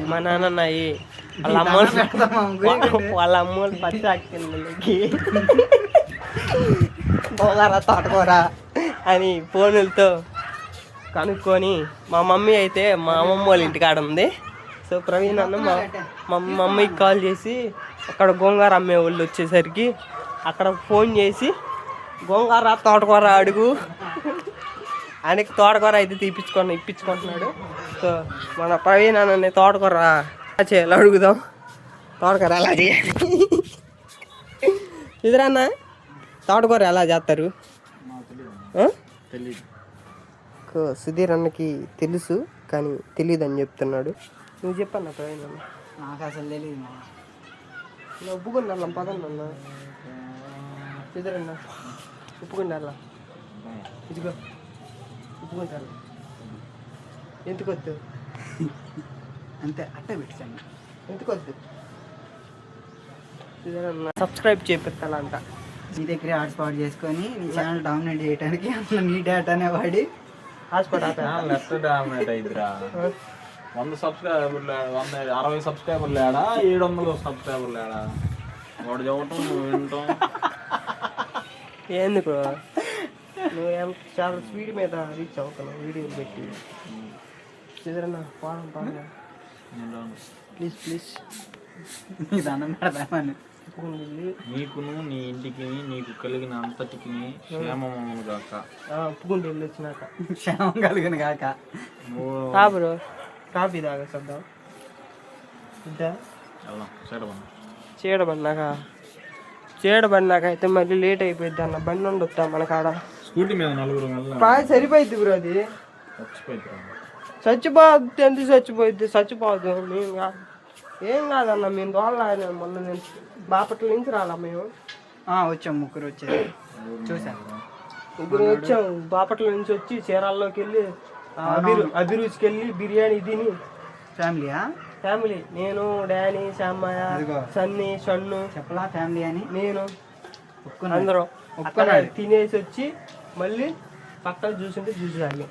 మా నాన్నన్నాయి వాళ్ళ అమ్మోళ్ళు పచ్చి ఆకిందకి గోంగూర తోటకూర అని ఫోనులతో కనుక్కొని మా మమ్మీ అయితే మా అమ్మమ్మ వాళ్ళ ఇంటికాడ ఉంది. సో ప్రవీణ్ అన్న మా మమ్మీకి కాల్ చేసి అక్కడ గోంగూర అమ్మే వాళ్ళు వచ్చేసరికి అక్కడ ఫోన్ చేసి గోంగూర తోటకూర అడుగు ఆయనకి తోటకూర అయితే ఇప్పించుకుంటున్నాడు. సో మన ప్రవీణ్ అన్నని తోటకూర చేయాలి అడుగుదాం. తోటకూర ఎలా చేయాలి ఇదిరన్నా తోటకూర ఎలా చేస్తారు? సుధీర్ అన్నకి తెలుసు కానీ తెలియదు అని చెప్తున్నాడు. నువ్వు చెప్పన్నా ప్రవీణ్ అన్న. నాకు అసలు తెలియదు. ఉప్పుకుండా వెళ్ళాం పదండి అన్న. సుధీర్ అన్న ఉప్పుకుండా వెళ్ళాం. ఇదిగో ఉప్పుకుంటాను ఎందుకొద్దు అంతే అట్టే పెట్టాను. ఎందుకొద్దు సబ్స్క్రైబ్ చేపిస్తానంట. నీ దగ్గరే హాట్స్పాట్ చేసుకొని నీ ఛానల్ డామినేట్ చేయడానికి అసలు నీ డేటానే వాడి హాట్స్పాట్ డామినేట్ అయిద్దిరా. 100 సబ్స్క్రైబర్లు 160 సబ్స్క్రైబర్లు ఏడా 700 సబ్స్క్రైబర్లు ఏడా వాడు చదవటం నువ్వు వినటం ఎందుకు నువ్వు చాలా స్పీడ్ మీద రీచ్ అవుతున్నావు వీడియోలు పెట్టి. ఎదురన్నా పాడం ప్లీజ్ నీ దండం పెడతామని. నీకును నీ ఇంటికి నీకు కలిగిన అంతటికి క్షేమము కాక. ఒప్పుకుంటూ వెళ్ళి వచ్చినాక క్షేమం కలిగిన కాక. కాపురు కాఫీ తాగా సద్దాం చీడబడినాక అయితే మళ్ళీ లేట్ అయిపోయింది అన్న. బండి ఉండొద్దా మన కాడ స్కూటీ మీద 4 సరిపోయింది బ్రో. అది చచ్చిపోద్ది. ఎందుకు చచ్చిపోద్దు మేము ఏం కాదన్న. మేము దోళ్ళ మొన్న నేను బాపట్ల నుంచి రాలా మేము వచ్చాం. ముగ్గురు వచ్చారు చూసాను. ముగ్గురు వచ్చాం. బాపట్ల నుంచి వచ్చి చీరాల్లోకి వెళ్ళి అభిరుచికి వెళ్ళి బిర్యానీ తిని ఫ్యామిలీ నేను డానీ శ్యామయ్య సన్నీ షన్ను చెప్పలా ఫ్యామిలీ అని నేను అందరం తినేసి వచ్చి మళ్ళీ పక్కన జ్యూస్ ఉంటే జ్యూస్ తాగాం.